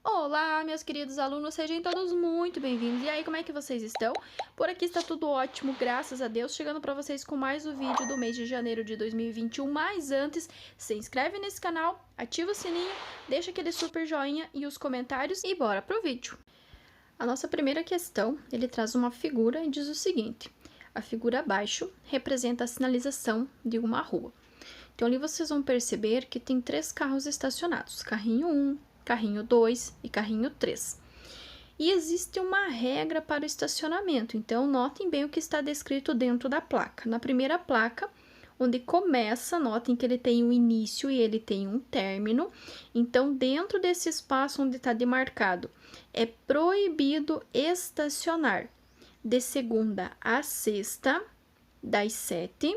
Olá, meus queridos alunos, sejam todos muito bem-vindos. E aí, como é que vocês estão? Por aqui está tudo ótimo, graças a Deus. Chegando para vocês com mais um vídeo do mês de janeiro de 2021. Mas antes, se inscreve nesse canal, ativa o sininho, deixa aquele super joinha e os comentários e bora pro vídeo. A nossa primeira questão, ele traz uma figura e diz o seguinte: a figura abaixo representa a sinalização de uma rua. Então ali vocês vão perceber que tem 3 carros estacionados, carrinho 1, carrinho 2 e carrinho 3. E existe uma regra para o estacionamento, então notem bem o que está descrito dentro da placa. Na primeira placa, onde começa, notem que ele tem um início e ele tem um término. Então, dentro desse espaço onde está demarcado, é proibido estacionar de segunda a sexta, das 7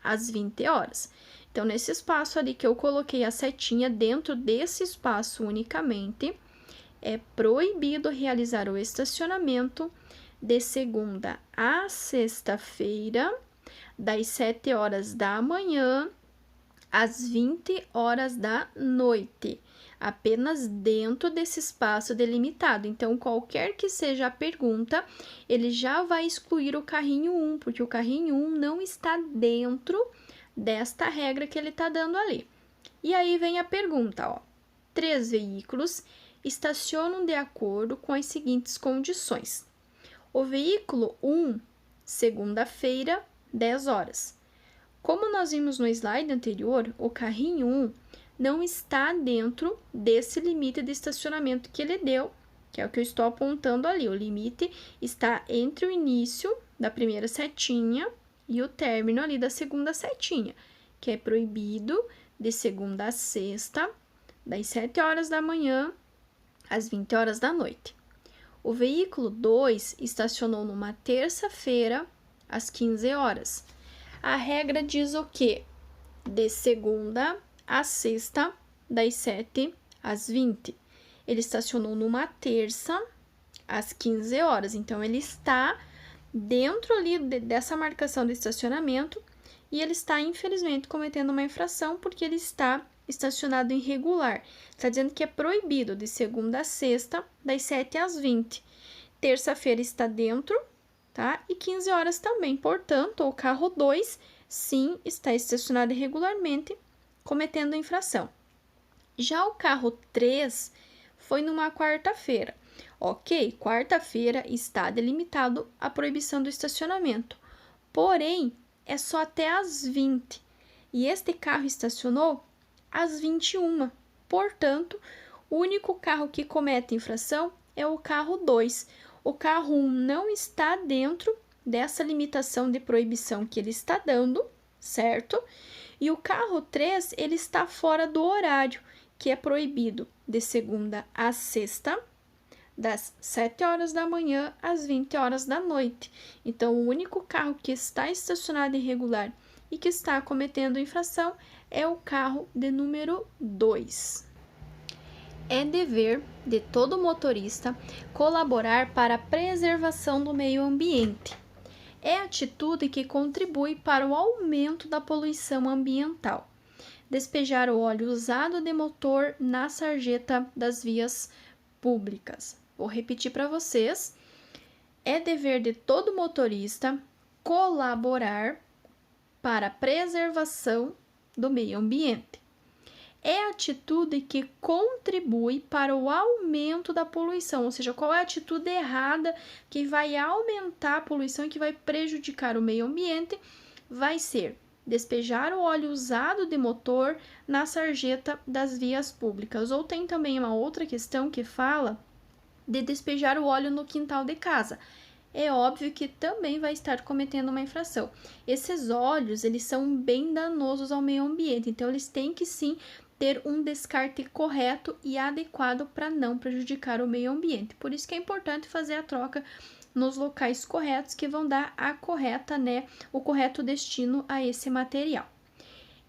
às 20 horas. Então, nesse espaço ali que eu coloquei a setinha, dentro desse espaço unicamente, é proibido realizar o estacionamento de segunda a sexta-feira, das 7 horas da manhã às 20 horas da noite, apenas dentro desse espaço delimitado. Então, qualquer que seja a pergunta, ele já vai excluir o carrinho 1, porque o carrinho 1 não está dentro desta regra que ele está dando ali. E aí vem a pergunta, ó. 3 veículos estacionam de acordo com as seguintes condições. O veículo 1, segunda-feira, 10 horas. Como nós vimos no slide anterior, o carrinho 1 não está dentro desse limite de estacionamento que ele deu, que é o que eu estou apontando ali. O limite está entre o início da primeira setinha e o término ali da segunda setinha, que é proibido de segunda a sexta, das 7 horas da manhã às 20 horas da noite. O veículo 2 estacionou numa terça-feira, às 15 horas. A regra diz o quê? De segunda a sexta, das 7 às 20. Ele estacionou numa terça, às 15 horas. Então, ele está dentro ali dessa marcação de estacionamento e ele está, infelizmente, cometendo uma infração porque ele está estacionado irregular. Está dizendo que é proibido de segunda a sexta, das 7 às 20. Terça-feira está dentro, tá? E 15 horas também. Portanto, o carro 2, sim, está estacionado irregularmente, cometendo infração. Já o carro 3 foi numa quarta-feira. Ok, quarta-feira está delimitado a proibição do estacionamento. Porém, é só até às 20. E este carro estacionou às 21. Portanto, o único carro que comete infração é o carro 2. O carro 1 não está dentro dessa limitação de proibição que ele está dando, certo? E o carro 3, ele está fora do horário, que é proibido de segunda a sexta, das 7 horas da manhã às 20 horas da noite. Então, o único carro que está estacionado irregular e que está cometendo infração é o carro de número 2. É dever de todo motorista colaborar para a preservação do meio ambiente. É atitude que contribui para o aumento da poluição ambiental. Despejar o óleo usado de motor na sarjeta das vias públicas. Vou repetir para vocês. É dever de todo motorista colaborar para a preservação do meio ambiente. É atitude que contribui para o aumento da poluição, ou seja, qual é a atitude errada que vai aumentar a poluição e que vai prejudicar o meio ambiente? Vai ser despejar o óleo usado de motor na sarjeta das vias públicas. Ou tem também uma outra questão que fala de despejar o óleo no quintal de casa. É óbvio que também vai estar cometendo uma infração. Esses óleos, eles são bem danosos ao meio ambiente, então eles têm que sim ter um descarte correto e adequado para não prejudicar o meio ambiente. Por isso que é importante fazer a troca nos locais corretos que vão dar a correta, o correto destino a esse material.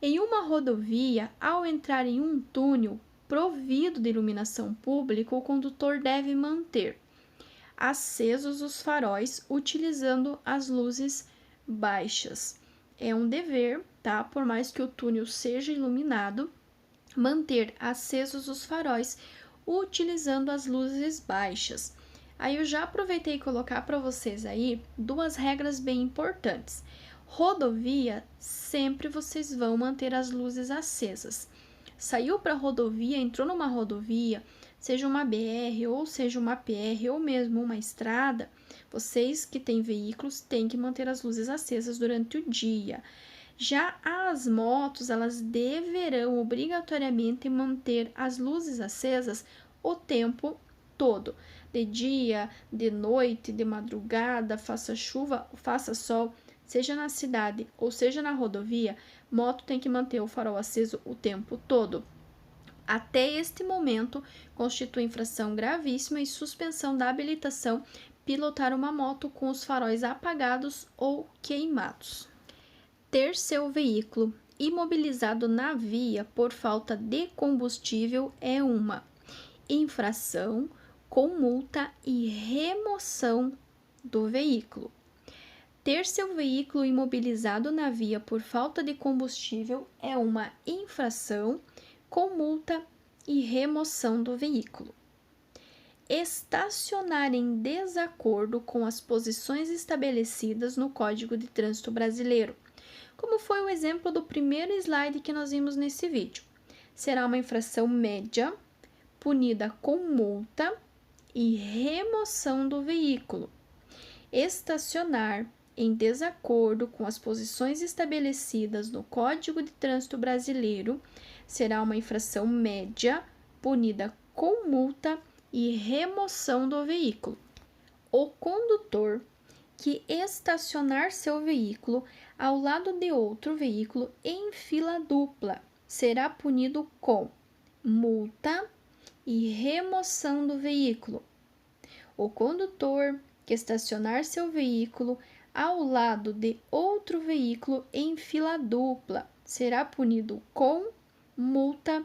Em uma rodovia, ao entrar em um túnel provido de iluminação pública, o condutor deve manter acesos os faróis utilizando as luzes baixas. É um dever, tá? Por mais que o túnel seja iluminado, manter acesos os faróis utilizando as luzes baixas. Aí eu já aproveitei colocar para vocês aí duas regras bem importantes. Rodovia, sempre vocês vão manter as luzes acesas. Saiu para rodovia, entrou numa rodovia, seja uma BR ou seja uma PR ou mesmo uma estrada, vocês que têm veículos têm que manter as luzes acesas durante o dia. Já as motos, elas deverão obrigatoriamente manter as luzes acesas o tempo todo. De dia, de noite, de madrugada, faça chuva, faça sol, seja na cidade ou seja na rodovia, moto tem que manter o farol aceso o tempo todo. Até este momento, constitui infração gravíssima e suspensão da habilitação pilotar uma moto com os faróis apagados ou queimados. Ter seu veículo imobilizado na via por falta de combustível é uma infração com multa e remoção do veículo. Ter seu veículo imobilizado na via por falta de combustível é uma infração com multa e remoção do veículo. Estacionar em desacordo com as posições estabelecidas no Código de Trânsito Brasileiro, como foi o exemplo do primeiro slide que nós vimos nesse vídeo. Será uma infração média, punida com multa e remoção do veículo. Estacionar em desacordo com as posições estabelecidas no Código de Trânsito Brasileiro será uma infração média, punida com multa e remoção do veículo. O condutor que estacionar seu veículo ao lado de outro veículo em fila dupla será punido com multa e remoção do veículo. O condutor que estacionar seu veículo ao lado de outro veículo em fila dupla será punido com multa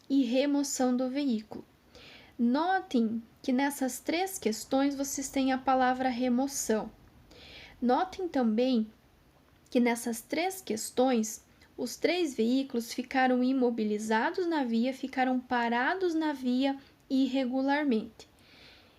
e remoção do veículo. Notem que nessas três questões vocês têm a palavra remoção. Notem também que nessas três questões os três veículos ficaram imobilizados na via, ficaram parados na via irregularmente.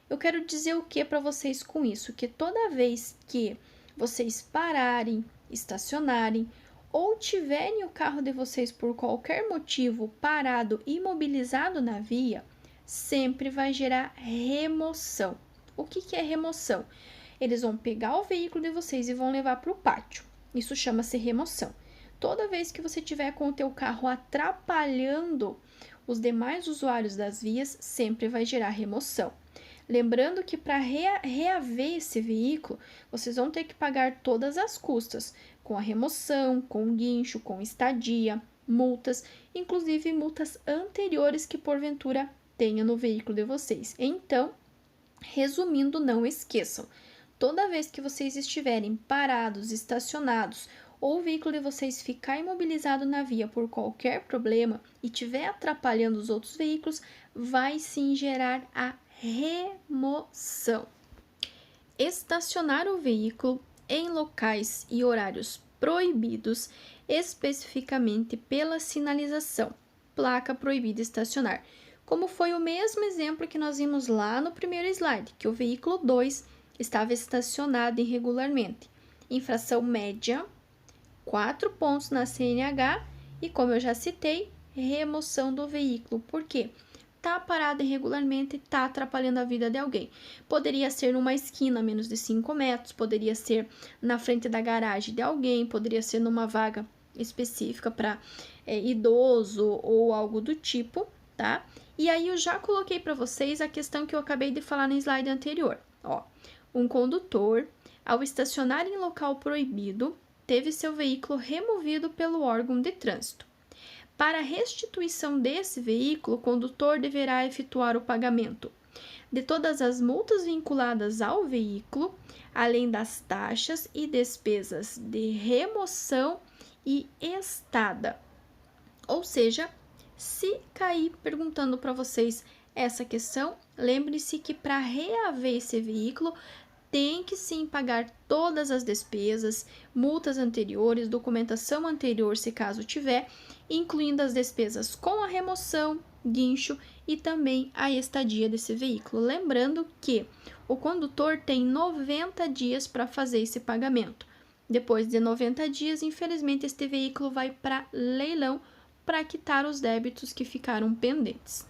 Eu quero dizer o que para vocês com isso? Que toda vez que vocês pararem, estacionarem ou tiverem o carro de vocês por qualquer motivo parado, imobilizado na via, sempre vai gerar remoção. O que é remoção? Eles vão pegar o veículo de vocês e vão levar para o pátio. Isso chama-se remoção. Toda vez que você tiver com o teu carro atrapalhando os demais usuários das vias, sempre vai gerar remoção. Lembrando que para reaver esse veículo, vocês vão ter que pagar todas as custas, com a remoção, com guincho, com estadia, multas, inclusive multas anteriores que porventura tenha no veículo de vocês. Então, resumindo, não esqueçam, toda vez que vocês estiverem parados, estacionados, ou o veículo de vocês ficar imobilizado na via por qualquer problema e estiver atrapalhando os outros veículos, vai sim gerar a remoção. Estacionar o veículo em locais e horários proibidos, especificamente pela sinalização, placa proibida estacionar, como foi o mesmo exemplo que nós vimos lá no primeiro slide, que o veículo 2 estava estacionado irregularmente. Infração média, 4 pontos na CNH e, como eu já citei, remoção do veículo. Por quê? Tá parado irregularmente, tá atrapalhando a vida de alguém. Poderia ser numa esquina a menos de 5 metros, poderia ser na frente da garagem de alguém, poderia ser numa vaga específica para idoso ou algo do tipo, tá? E aí eu já coloquei para vocês a questão que eu acabei de falar no slide anterior. Ó, um condutor, ao estacionar em local proibido, teve seu veículo removido pelo órgão de trânsito. Para a restituição desse veículo, o condutor deverá efetuar o pagamento de todas as multas vinculadas ao veículo, além das taxas e despesas de remoção e estada. Ou seja, se cair perguntando para vocês essa questão, lembre-se que para reaver esse veículo, tem que sim pagar todas as despesas, multas anteriores, documentação anterior, se caso tiver, incluindo as despesas com a remoção, guincho e também a estadia desse veículo. Lembrando que o condutor tem 90 dias para fazer esse pagamento. Depois de 90 dias, infelizmente, este veículo vai para leilão para quitar os débitos que ficaram pendentes.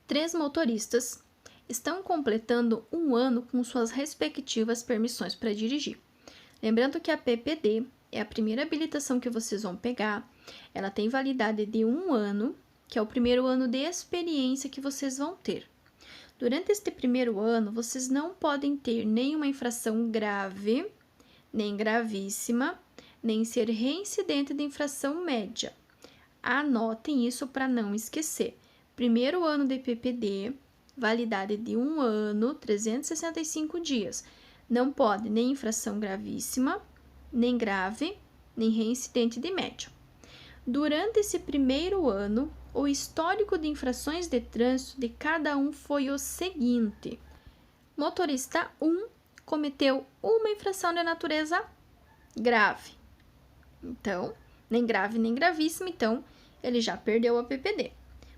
3 motoristas estão completando um ano com suas respectivas permissões para dirigir. Lembrando que a PPD é a primeira habilitação que vocês vão pegar. Ela tem validade de 1 ano, que é o primeiro ano de experiência que vocês vão ter. Durante este primeiro ano, vocês não podem ter nenhuma infração grave, nem gravíssima, nem ser reincidente de infração média. Anotem isso para não esquecer. Primeiro ano de PPD, validade de 1 ano, 365 dias. Não pode nem infração gravíssima, nem grave, nem reincidente de média. Durante esse primeiro ano, o histórico de infrações de trânsito de cada um foi o seguinte: motorista 1 cometeu uma infração de natureza grave. Então, nem grave nem gravíssima, então ele já perdeu a PPD.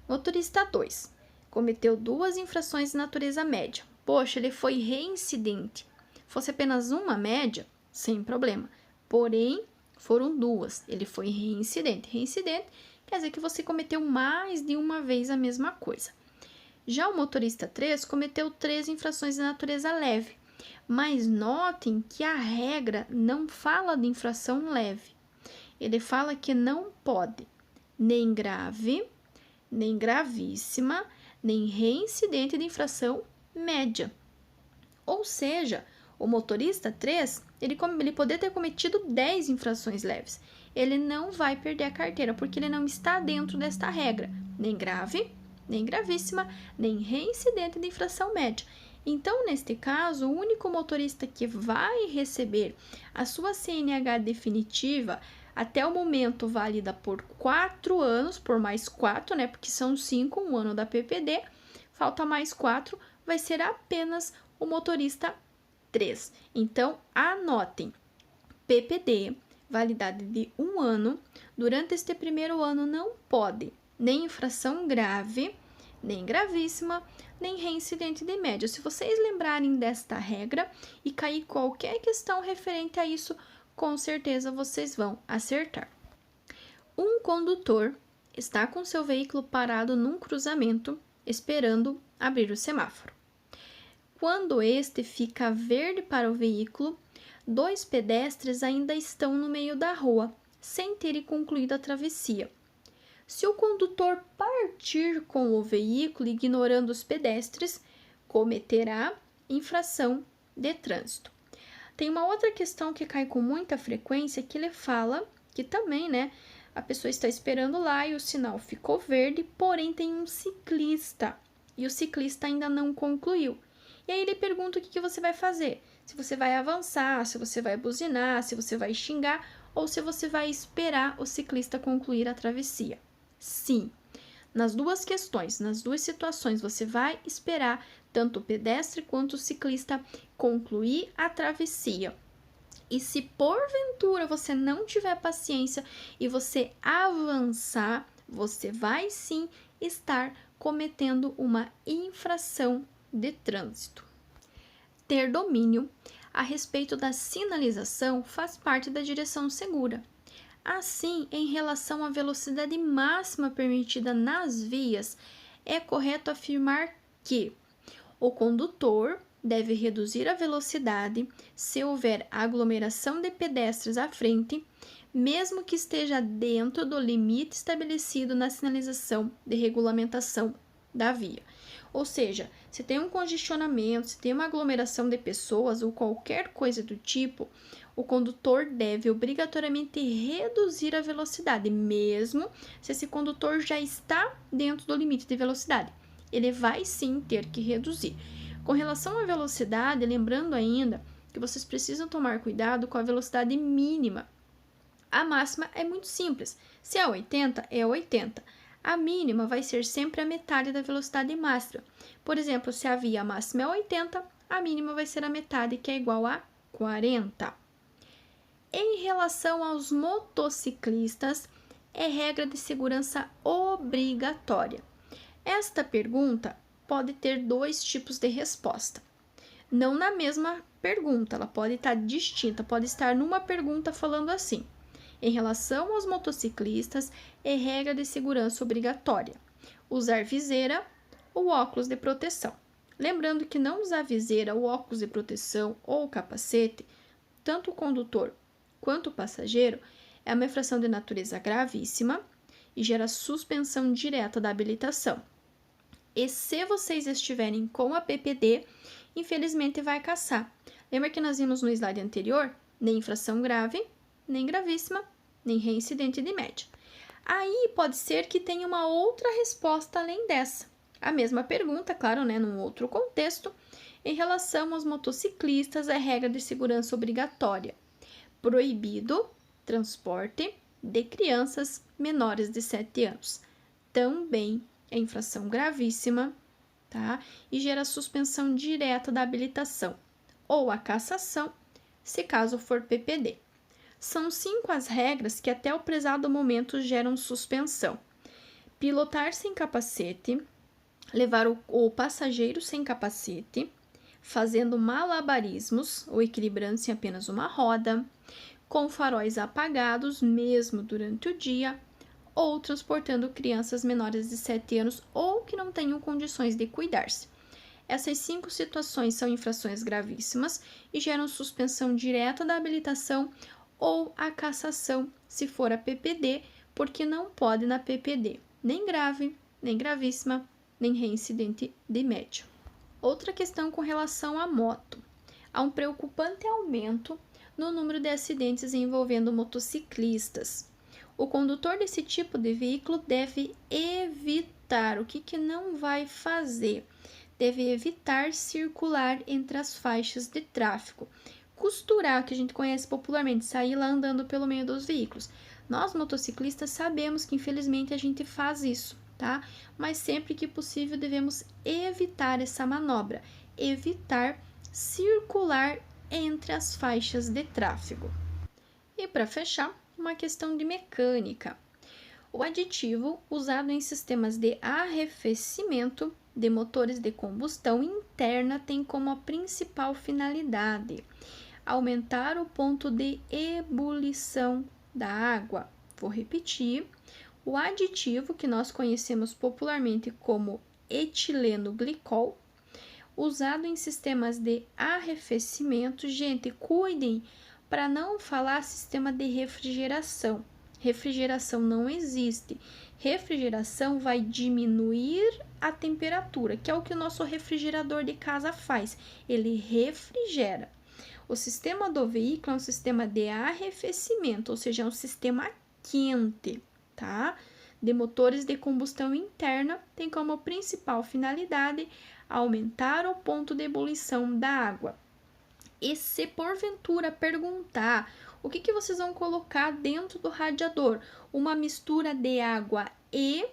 Motorista 2 cometeu 2 infrações de natureza média. Poxa, ele foi reincidente. Fosse apenas uma média, sem problema. Porém, foram 2. Ele foi reincidente. Reincidente quer dizer que você cometeu mais de uma vez a mesma coisa. Já o motorista 3 cometeu 3 infrações de natureza leve. Mas notem que a regra não fala de infração leve. Ele fala que não pode nem grave, nem gravíssima, nem reincidente de infração média. Ou seja, o motorista 3, ele poderia ter cometido 10 infrações leves. Ele não vai perder a carteira, porque ele não está dentro desta regra. Nem grave, nem gravíssima, nem reincidente de infração média. Então, neste caso, o único motorista que vai receber a sua CNH definitiva até o momento válida por 4 anos, por mais 4, né? Porque são 5, 1 ano da PPD, falta mais 4, vai ser apenas o motorista 3. Então, anotem, PPD, validade de 1 ano, durante este primeiro ano não pode nem infração grave, nem gravíssima, nem reincidente de média. Se vocês lembrarem desta regra e cair qualquer questão referente a isso, com certeza vocês vão acertar. Um condutor está com seu veículo parado num cruzamento, esperando abrir o semáforo. Quando este fica verde para o veículo, 2 pedestres ainda estão no meio da rua, sem terem concluído a travessia. Se o condutor partir com o veículo ignorando os pedestres, cometerá infração de trânsito. Tem uma outra questão que cai com muita frequência, que ele fala que também, né, a pessoa está esperando lá e o sinal ficou verde, porém tem um ciclista e o ciclista ainda não concluiu. E aí ele pergunta o que você vai fazer, se você vai avançar, se você vai buzinar, se você vai xingar ou se você vai esperar o ciclista concluir a travessia. Sim, nas duas questões, nas duas situações, você vai esperar tanto o pedestre quanto o ciclista concluir a travessia. E se porventura você não tiver paciência e você avançar, você vai sim estar cometendo uma infração de trânsito. Ter domínio a respeito da sinalização faz parte da direção segura. Assim, em relação à velocidade máxima permitida nas vias, é correto afirmar que o condutor deve reduzir a velocidade se houver aglomeração de pedestres à frente, mesmo que esteja dentro do limite estabelecido na sinalização de regulamentação da via. Ou seja, se tem um congestionamento, se tem uma aglomeração de pessoas ou qualquer coisa do tipo, o condutor deve obrigatoriamente reduzir a velocidade, mesmo se esse condutor já está dentro do limite de velocidade. Ele vai sim ter que reduzir. Com relação à velocidade, lembrando ainda que vocês precisam tomar cuidado com a velocidade mínima. A máxima é muito simples. Se é 80, é 80. A mínima vai ser sempre a metade da velocidade máxima. Por exemplo, se a via máxima é 80, a mínima vai ser a metade, que é igual a 40. Em relação aos motociclistas, é regra de segurança obrigatória? Esta pergunta pode ter dois tipos de resposta. Não na mesma pergunta, ela pode estar distinta, pode estar numa pergunta falando assim: em relação aos motociclistas, é regra de segurança obrigatória usar viseira ou óculos de proteção. Lembrando que não usar viseira ou óculos de proteção ou capacete, tanto o condutor quanto o passageiro, é uma infração de natureza gravíssima e gera suspensão direta da habilitação. E se vocês estiverem com a PPD, infelizmente vai caçar. Lembra que nós vimos no slide anterior? Nem infração grave, nem gravíssima, nem reincidente de média. Aí pode ser que tenha uma outra resposta além dessa. A mesma pergunta, claro, né, num outro contexto. Em relação aos motociclistas, é regra de segurança obrigatória. Proibido transporte de crianças menores de 7 anos. Também é infração gravíssima, tá? E gera suspensão direta da habilitação ou a cassação, se caso for PPD. São 5 as regras que até o prezado momento geram suspensão. Pilotar sem capacete, levar o passageiro sem capacete, fazendo malabarismos ou equilibrando-se em apenas uma roda, com faróis apagados mesmo durante o dia, ou transportando crianças menores de 7 anos ou que não tenham condições de cuidar-se. Essas 5 situações são infrações gravíssimas e geram suspensão direta da habilitação ou a cassação, se for a PPD, porque não pode na PPD, nem grave, nem gravíssima, nem reincidente de médio. Outra questão com relação à moto. Há um preocupante aumento no número de acidentes envolvendo motociclistas. O condutor desse tipo de veículo deve evitar, o que não vai fazer? Deve evitar circular entre as faixas de tráfego. Costurar, que a gente conhece popularmente, sair lá andando pelo meio dos veículos. Nós, motociclistas, sabemos que infelizmente a gente faz isso, tá? Mas sempre que possível devemos evitar essa manobra, evitar circular entre as faixas de tráfego. E para fechar, uma questão de mecânica. O aditivo usado em sistemas de arrefecimento de motores de combustão interna tem como principal finalidade aumentar o ponto de ebulição da água. Vou repetir. O aditivo, que nós conhecemos popularmente como etileno glicol, usado em sistemas de arrefecimento, gente, cuidem para não falar sistema de refrigeração. Refrigeração não existe. Refrigeração vai diminuir a temperatura, que é o que o nosso refrigerador de casa faz. Ele refrigera. O sistema do veículo é um sistema de arrefecimento, ou seja, é um sistema quente, tá? De motores de combustão interna, tem como principal finalidade aumentar o ponto de ebulição da água. E se porventura perguntar o que vocês vão colocar dentro do radiador, uma mistura de água e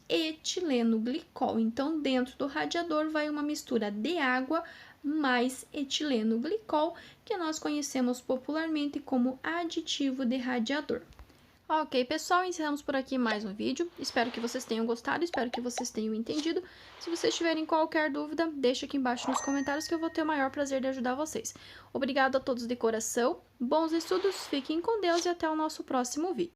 etileno glicol. Então, dentro do radiador vai uma mistura de água mais etileno glicol, que nós conhecemos popularmente como aditivo de radiador. Ok, pessoal, encerramos por aqui mais um vídeo. Espero que vocês tenham gostado, espero que vocês tenham entendido. Se vocês tiverem qualquer dúvida, deixa aqui embaixo nos comentários que eu vou ter o maior prazer de ajudar vocês. Obrigado a todos de coração, bons estudos, fiquem com Deus e até o nosso próximo vídeo.